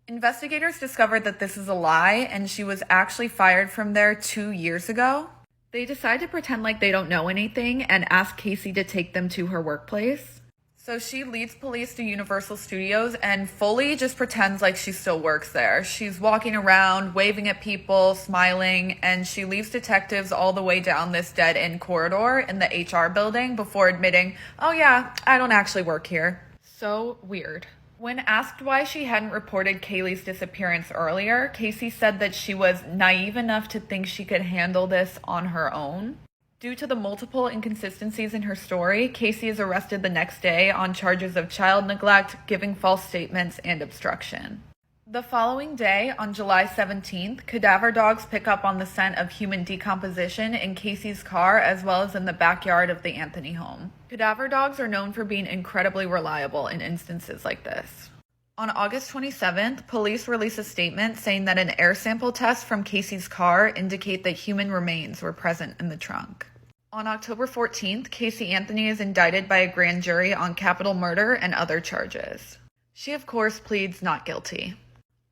Investigators discovered that this is a lie and she was actually fired from there 2 years ago. They decide to pretend like they don't know anything and ask Casey to take them to her workplace. So she leads police to Universal Studios and fully just pretends like she still works there. She's walking around, waving at people, smiling, and she leaves detectives all the way down this dead-end corridor in the HR building before admitting, "Oh yeah, I don't actually work here." So weird. When asked why she hadn't reported Kaylee's disappearance earlier, Casey said that she was naive enough to think she could handle this on her own. Due to the multiple inconsistencies in her story, Casey is arrested the next day on charges of child neglect, giving false statements, and obstruction. The following day, on July 17th, cadaver dogs pick up on the scent of human decomposition in Casey's car as well as in the backyard of the Anthony home. Cadaver dogs are known for being incredibly reliable in instances like this. On August 27th, police release a statement saying that an air sample test from Casey's car indicate that human remains were present in the trunk. On October 14th, Casey Anthony is indicted by a grand jury on capital murder and other charges. She, of course, pleads not guilty.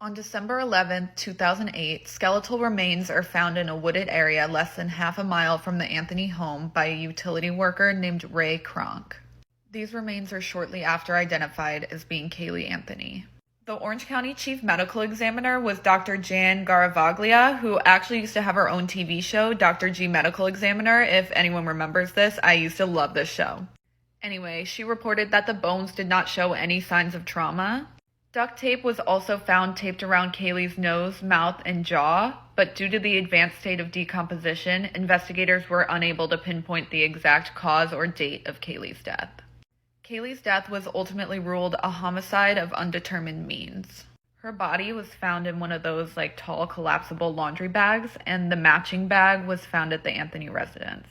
On December 11, 2008, skeletal remains are found in a wooded area less than half a mile from the Anthony home by a utility worker named Ray Kronk. These remains are shortly after identified as being Kaylee Anthony. The Orange County Chief Medical Examiner was Dr. Jan Garavaglia, who actually used to have her own TV show, Dr. G Medical Examiner. If anyone remembers this, I used to love this show. Anyway, she reported that the bones did not show any signs of trauma. Duct tape was also found taped around Kaylee's nose, mouth, and jaw, but due to the advanced state of decomposition, investigators were unable to pinpoint the exact cause or date of Kaylee's death. Kaylee's death was ultimately ruled a homicide of undetermined means. Her body was found in one of those tall collapsible laundry bags, and the matching bag was found at the Anthony residence.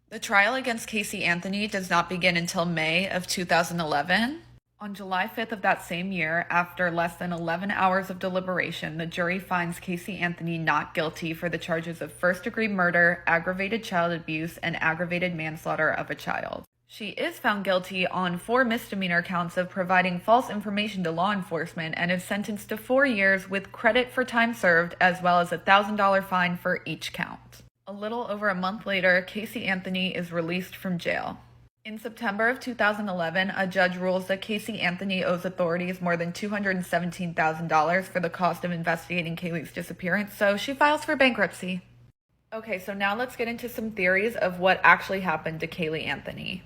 The trial against Casey Anthony does not begin until May of 2011. On July 5th of that same year, after less than 11 hours of deliberation, the jury finds Casey Anthony not guilty for the charges of first-degree murder, aggravated child abuse, and aggravated manslaughter of a child. She is found guilty on 4 misdemeanor counts of providing false information to law enforcement and is sentenced to 4 years with credit for time served as well as a $1,000 fine for each count. A little over a month later, Casey Anthony is released from jail. In September of 2011, a judge rules that Casey Anthony owes authorities more than $217,000 for the cost of investigating Kaylee's disappearance, so she files for bankruptcy. Okay, so now let's get into some theories of what actually happened to Kaylee Anthony.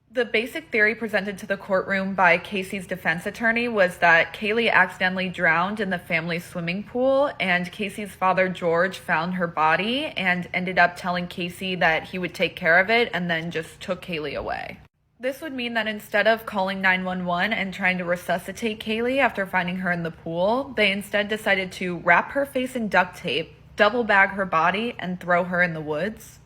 The basic theory presented to the courtroom by Casey's defense attorney was that Kaylee accidentally drowned in the family swimming pool, and Casey's father, George, found her body and ended up telling Casey that he would take care of it and then just took Kaylee away. This would mean that instead of calling 911 and trying to resuscitate Kaylee after finding her in the pool, they instead decided to wrap her face in duct tape, double bag her body, and throw her in the woods.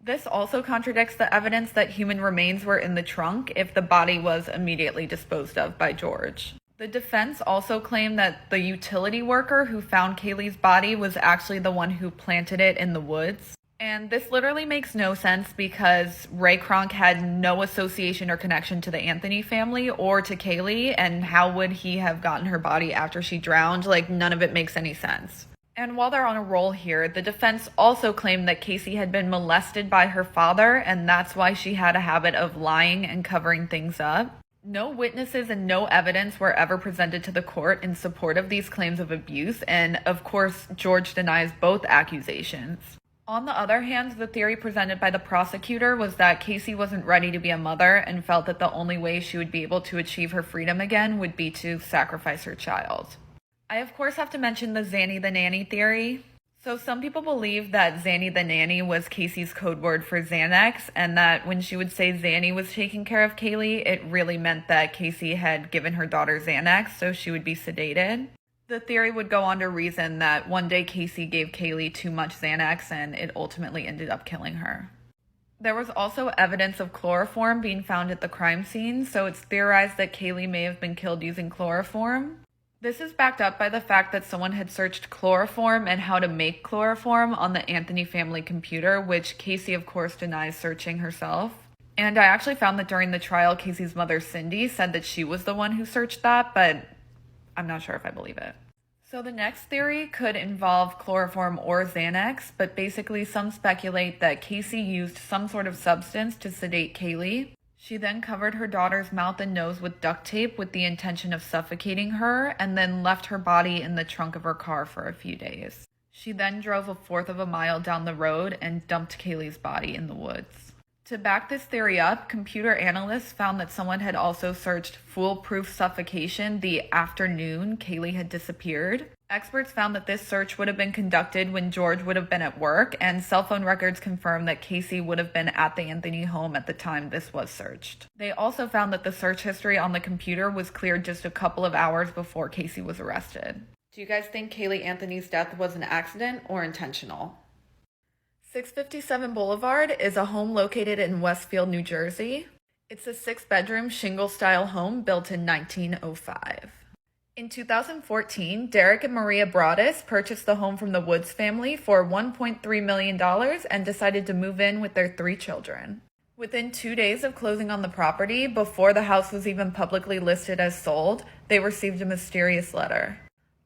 This also contradicts the evidence that human remains were in the trunk if the body was immediately disposed of by George. The defense also claimed that the utility worker who found Kaylee's body was actually the one who planted it in the woods. And this literally makes no sense because Ray Kronk had no association or connection to the Anthony family or to Kaylee, and how would he have gotten her body after she drowned? Like, none of it makes any sense. And while they're on a roll here, the defense also claimed that Casey had been molested by her father, and that's why she had a habit of lying and covering things up. No witnesses and no evidence were ever presented to the court in support of these claims of abuse, and of course, George denies both accusations. On the other hand, the theory presented by the prosecutor was that Casey wasn't ready to be a mother and felt that the only way she would be able to achieve her freedom again would be to sacrifice her child. I of course have to mention the Zanny the Nanny theory. So some people believe that Zanny the Nanny was Casey's code word for Xanax, and that when she would say Zanny was taking care of Kaylee, it really meant that Casey had given her daughter Xanax so she would be sedated. The theory would go on to reason that one day Casey gave Kaylee too much Xanax and it ultimately ended up killing her. There was also evidence of chloroform being found at the crime scene, so it's theorized that Kaylee may have been killed using chloroform. This is backed up by the fact that someone had searched chloroform and how to make chloroform on the Anthony family computer, which Casey of course denies searching herself. And I actually found that during the trial, Casey's mother Cindy said that she was the one who searched that, but I'm not sure if I believe it. So the next theory could involve chloroform or Xanax, but basically some speculate that Casey used some sort of substance to sedate Kaylee. She then covered her daughter's mouth and nose with duct tape with the intention of suffocating her, and then left her body in the trunk of her car for a few days. She then drove 1/4 of a mile down the road and dumped Kaylee's body in the woods. To back this theory up, computer analysts found that someone had also searched foolproof suffocation the afternoon Kaylee had disappeared. Experts found that this search would have been conducted when George would have been at work, and cell phone records confirmed that Casey would have been at the Anthony home at the time this was searched. They also found that the search history on the computer was cleared just a couple of hours before Casey was arrested. Do you guys think Kaylee Anthony's death was an accident or intentional? 657 Boulevard is a home located in Westfield, New Jersey. It's a 6-bedroom shingle-style home built in 1905. In 2014, Derek and Maria Broaddus purchased the home from the Woods family for $1.3 million and decided to move in with their 3 children. Within 2 days of closing on the property, before the house was even publicly listed as sold, they received a mysterious letter.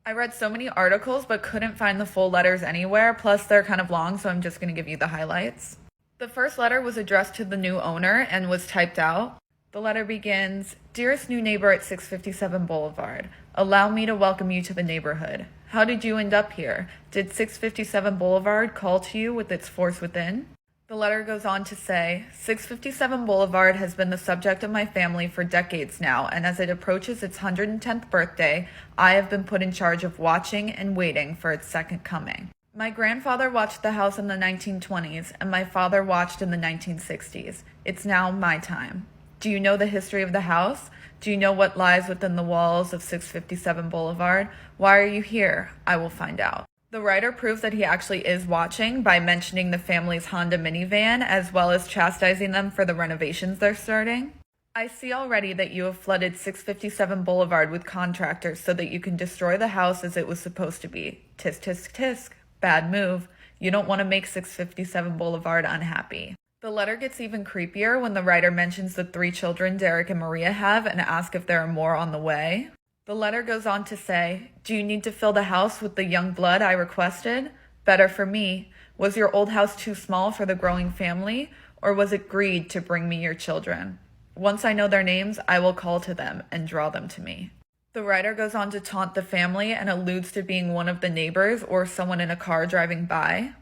I read so many articles but couldn't find the full letters anywhere, plus they're kind of long, so I'm just going to give you the highlights. The first letter was addressed to the new owner and was typed out. The letter begins, "Dearest new neighbor at 657 Boulevard, allow me to welcome you to the neighborhood. How did you end up here? Did 657 Boulevard call to you with its force within?" The letter goes on to say, 657 Boulevard has been the subject of my family for decades now, and as it approaches its 110th birthday, I have been put in charge of watching and waiting for its second coming. My grandfather watched the house in the 1920s, and my father watched in the 1960s. It's now my time. Do you know the history of the house? Do you know what lies within the walls of 657 Boulevard? Why are you here? I will find out. The writer proves that he actually is watching by mentioning the family's Honda minivan, as well as chastising them for the renovations they're starting. I see already that you have flooded 657 Boulevard with contractors so that you can destroy the house as it was supposed to be. Tisk, tisk, tisk. Bad move. You don't want to make 657 Boulevard unhappy. The letter gets even creepier when the writer mentions the 3 children Derek and Maria have and asks if there are more on the way. The letter goes on to say, do you need to fill the house with the young blood I requested? Better for me. Was your old house too small for the growing family? Or was it greed to bring me your children? Once I know their names, I will call to them and draw them to me. The writer goes on to taunt the family and alludes to being one of the neighbors or someone in a car driving by.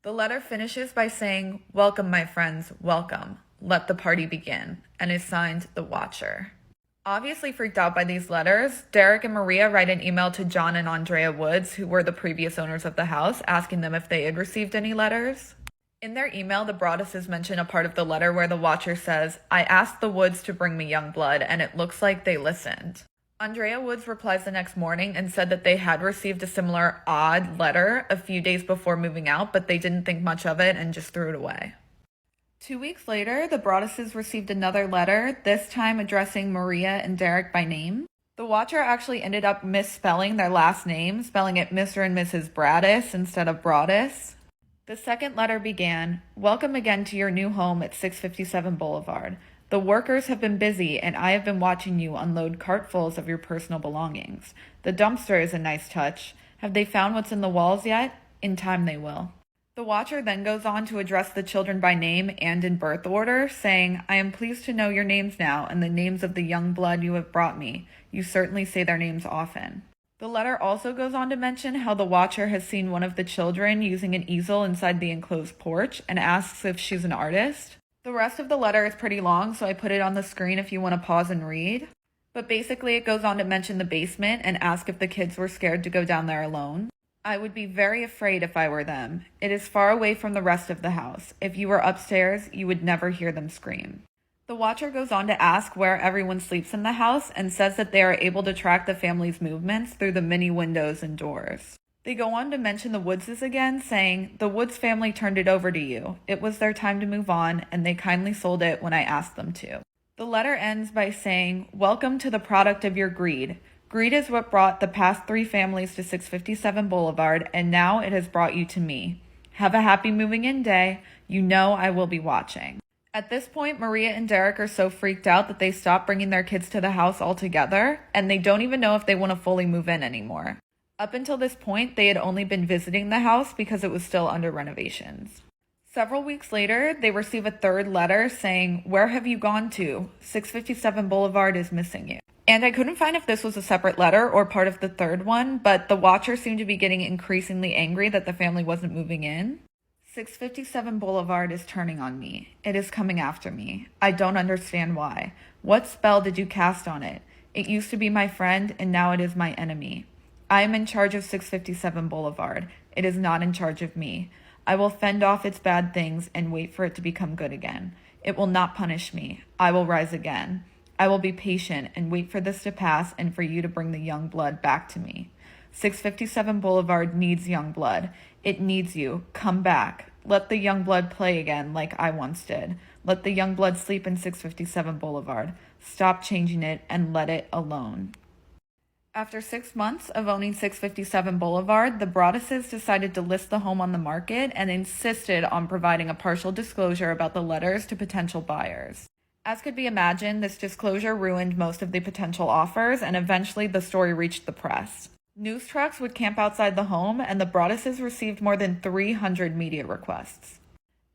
The letter finishes by saying, "Welcome, my friends, welcome. Let the party begin," and is signed The Watcher. Obviously freaked out by these letters, Derek and Maria write an email to John and Andrea Woods, who were the previous owners of the house, asking them if they had received any letters. In their email, the Broadduses mention a part of the letter where the Watcher says, "I asked the Woods to bring me young blood, and it looks like they listened." Andrea Woods replies the next morning and said that they had received a similar odd letter a few days before moving out, but they didn't think much of it and just threw it away. 2 weeks later, the Broadduses received another letter, this time addressing Maria and Derek by name. The Watcher actually ended up misspelling their last name, spelling it Mr. and Mrs. Braddis instead of Broaddus. The second letter began, "Welcome again to your new home at 657 Boulevard. The workers have been busy, and I have been watching you unload cartfuls of your personal belongings. The dumpster is a nice touch. Have they found what's in the walls yet? In time they will." The Watcher then goes on to address the children by name and in birth order, saying, "I am pleased to know your names now and the names of the young blood you have brought me. You certainly say their names often." The letter also goes on to mention how the Watcher has seen one of the children using an easel inside the enclosed porch and asks if she's an artist. The rest of the letter is pretty long, so I put it on the screen if you want to pause and read. But basically it goes on to mention the basement and ask if the kids were scared to go down there alone. "I would be very afraid if I were them. It is far away from the rest of the house. If you were upstairs, you would never hear them scream." The Watcher goes on to ask where everyone sleeps in the house and says that they are able to track the family's movements through the many windows and doors. They go on to mention the Woodses again, saying, "The Woods family turned it over to you. It was their time to move on, and they kindly sold it when I asked them to." The letter ends by saying, "Welcome to the product of your greed. Greed is what brought the past 3 families to 657 Boulevard, and now it has brought you to me. Have a happy moving in day. You know I will be watching." At this point, Maria and Derek are so freaked out that they stop bringing their kids to the house altogether, and they don't even know if they want to fully move in anymore. Up until this point, they had only been visiting the house because it was still under renovations. Several weeks later, they receive a third letter saying, "Where have you gone to? 657 Boulevard is missing you." And I couldn't find if this was a separate letter or part of the third one, but the Watcher seemed to be getting increasingly angry that the family wasn't moving in. 657 Boulevard is turning on me. It is coming after me. I don't understand why. What spell did you cast on it? It used to be my friend, and now it is my enemy. I am in charge of 657 Boulevard. It is not in charge of me. I will fend off its bad things and wait for it to become good again. It will not punish me. I will rise again. I will be patient and wait for this to pass and for you to bring the young blood back to me. 657 Boulevard needs young blood. It needs you. Come back. Let the young blood play again like I once did. Let the young blood sleep in 657 Boulevard. Stop changing it and let it alone. After 6 months of owning 657 Boulevard, the Broadduses decided to list the home on the market and insisted on providing a partial disclosure about the letters to potential buyers. As could be imagined, this disclosure ruined most of the potential offers, and eventually the story reached the press. News trucks would camp outside the home, and the Broadduses received more than 300 media requests.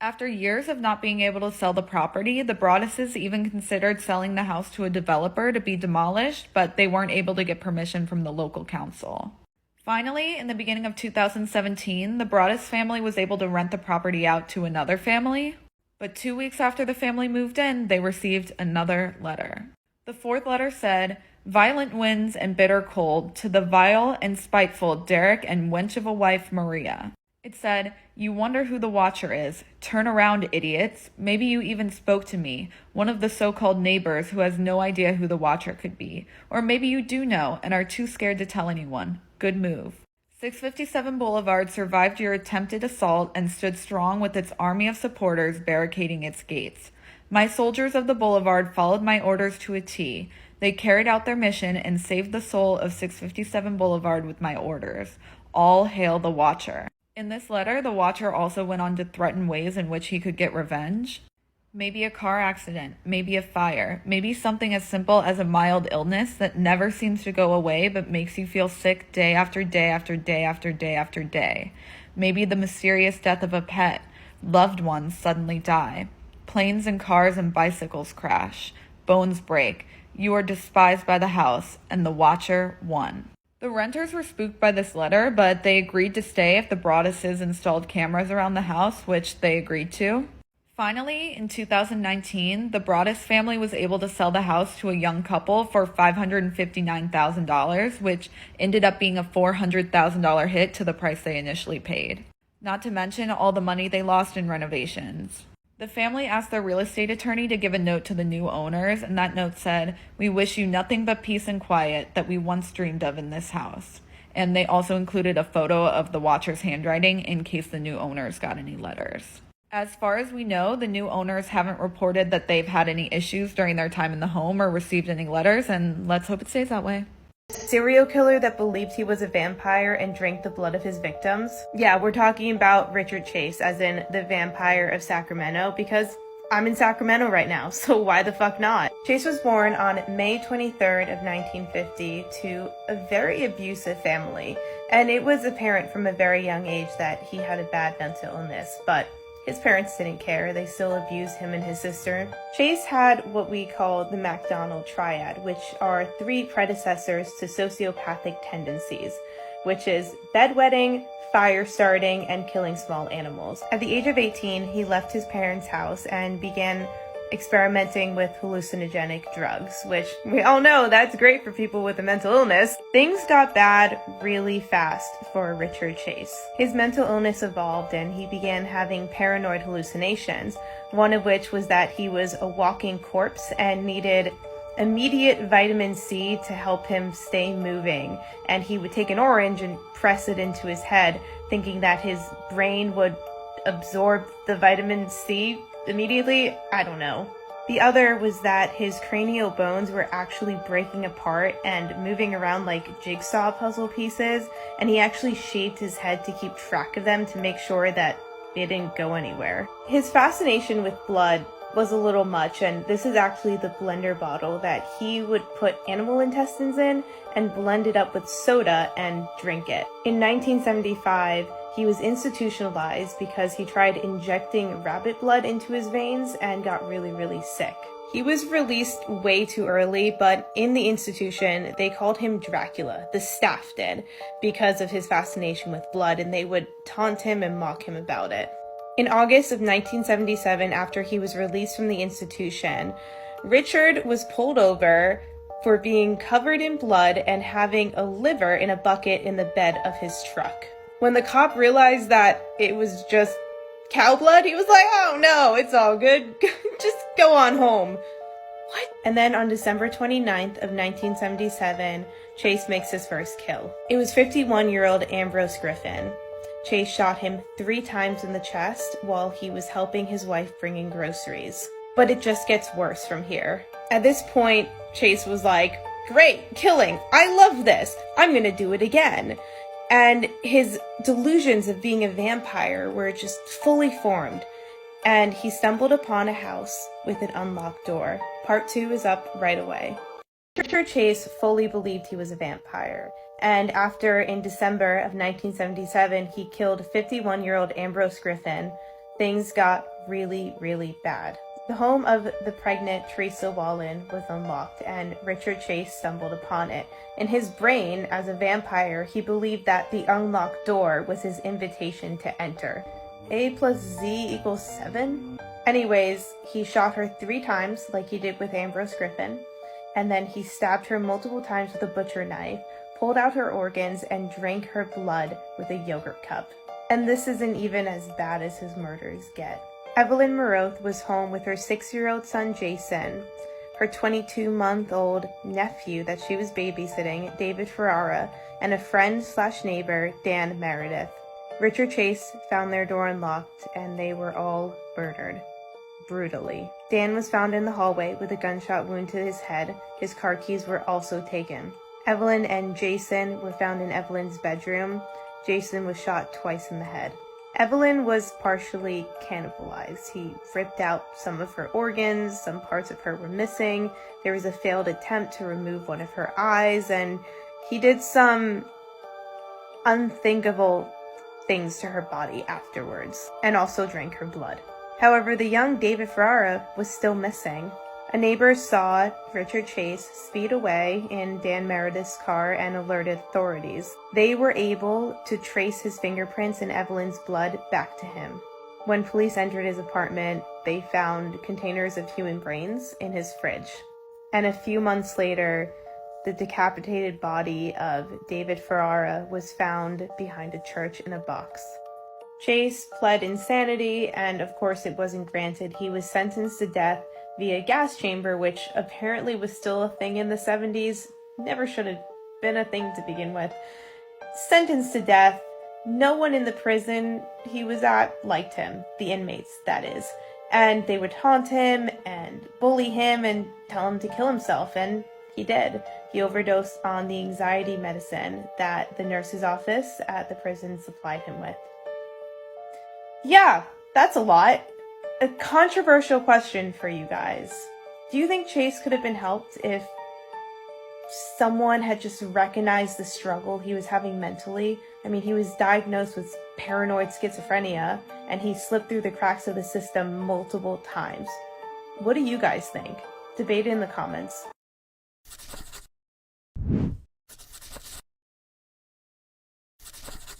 After years of not being able to sell the property, the Broadduses even considered selling the house to a developer to be demolished, but they weren't able to get permission from the local council. Finally, in the beginning of 2017, the Broaddus family was able to rent the property out to another family. But 2 weeks after the family moved in, they received another letter. The fourth letter said, "Violent winds and bitter cold to the vile and spiteful Derek and wench of a wife Maria." It said, "You wonder who the Watcher is. Turn around, idiots. Maybe you even spoke to me, one of the so-called neighbors who has no idea who the Watcher could be. Or maybe you do know and are too scared to tell anyone. Good move. 657 Boulevard survived your attempted assault and stood strong with its army of supporters barricading its gates. My soldiers of the Boulevard followed my orders to a T. They carried out their mission and saved the soul of 657 Boulevard with my orders. All hail the Watcher." In this letter, the Watcher also went on to threaten ways in which he could get revenge. Maybe a car accident, maybe a fire, maybe something as simple as a mild illness that never seems to go away but makes you feel sick day after day after day after day after day. Maybe the mysterious death of a pet. Loved ones suddenly die. planes and cars and bicycles crash. Bones break. You are despised by the house, and the watcher won. The renters were spooked by this letter, but they agreed to stay if the Broadduses installed cameras around the house, which they agreed to. Finally, in 2019, the Broaddus family was able to sell the house to a young couple for $559,000, which ended up being a $400,000 hit to the price they initially paid. Not to mention all the money they lost in renovations. The family asked their real estate attorney to give a note to the new owners, and that note said, "We wish you nothing but peace and quiet that we once dreamed of in this house." And they also included a photo of the watcher's handwriting in case the new owners got any letters. As far as we know, the new owners haven't reported that they've had any issues during their time in the home or received any letters, and let's hope it stays that way. Serial killer that believed he was a vampire and drank the blood of his victims? Yeah, we're talking about Richard Chase, as in the vampire of Sacramento, because I'm in Sacramento right now, so why the fuck not? Chase was born on May 23rd of 1950 to a very abusive family, and it was apparent from a very young age that he had a bad mental illness, but his parents didn't care. They still abused him and his sister. Chase had what we call the MacDonald Triad, which are 3 predecessors to sociopathic tendencies, which is bedwetting, fire starting, and killing small animals. At the age of 18, he left his parents' house and began experimenting with hallucinogenic drugs, which we all know that's great for people with a mental illness. Things got bad really fast for Richard Chase. His mental illness evolved and he began having paranoid hallucinations, one of which was that he was a walking corpse and needed immediate vitamin C to help him stay moving, and he would take an orange and press it into his head, thinking that his brain would absorb the vitamin C immediately. I don't know. The other was that his cranial bones were actually breaking apart and moving around like jigsaw puzzle pieces, and he actually shaved his head to keep track of them to make sure that they didn't go anywhere. His fascination with blood was a little much, and this is actually the blender bottle that he would put animal intestines in and blend it up with soda and drink it. In 1975, he was institutionalized because he tried injecting rabbit blood into his veins and got really, really sick. He was released way too early, but in the institution, they called him Dracula, the staff did, because of his fascination with blood, and they would taunt him and mock him about it. In August of 1977, after he was released from the institution, Richard was pulled over for being covered in blood and having a liver in a bucket in the bed of his truck. When the cop realized that it was just cow blood, he was like, "Oh no, it's all good. Just go on home." What? And then on December 29th of 1977, Chase makes his first kill. It was 51-year-old Ambrose Griffin. Chase shot him 3 times in the chest while he was helping his wife bring in groceries. But it just gets worse from here. At this point, Chase was like, "Great, killing. I love this. I'm gonna do it again." And his delusions of being a vampire were just fully formed. And he stumbled upon a house with an unlocked door. Part 2 is up right away. Richard Chase fully believed he was a vampire. And after, in December of 1977, he killed 51-year-old Ambrose Griffin, things got really, really bad. The home of the pregnant Teresa Wallin was unlocked, and Richard Chase stumbled upon it. In his brain, as a vampire, he believed that the unlocked door was his invitation to enter. A plus Z equals 7? Anyways, he shot her 3 times, like he did with Ambrose Griffin, and then he stabbed her multiple times with a butcher knife, pulled out her organs, and drank her blood with a yogurt cup. And this isn't even as bad as his murders get. Evelyn Maroth was home with her 6-year-old son Jason, her 22-month-old nephew that she was babysitting, David Ferrara, and a friend/neighbor, Dan Meredith. Richard Chase found their door unlocked, and they were all murdered. Brutally. Dan was found in the hallway with a gunshot wound to his head. His car keys were also taken. Evelyn and Jason were found in Evelyn's bedroom. Jason was shot twice in the head. Evelyn was partially cannibalized. He ripped out some of her organs, some parts of her were missing. There was a failed attempt to remove one of her eyes, and he did some unthinkable things to her body afterwards, and also drank her blood. However, the young David Ferrara was still missing. A neighbor saw Richard Chase speed away in Dan Meredith's car and alerted authorities. They were able to trace his fingerprints and Evelyn's blood back to him. When police entered his apartment, they found containers of human brains in his fridge. And a few months later, the decapitated body of David Ferrara was found behind a church in a box. Chase pled insanity, and of course it wasn't granted. He was sentenced to death via gas chamber, which apparently was still a thing in the 70s. Never should have been a thing to begin with. Sentenced to death. No one in the prison he was at liked him, the inmates, that is. And they would taunt him and bully him and tell him to kill himself, and he did. He overdosed on the anxiety medicine that the nurse's office at the prison supplied him with. Yeah, that's a lot. A controversial question for you guys. Do you think Chase could have been helped if someone had just recognized the struggle he was having mentally? I mean, he was diagnosed with paranoid schizophrenia, and he slipped through the cracks of the system multiple times. What do you guys think? Debate it in the comments.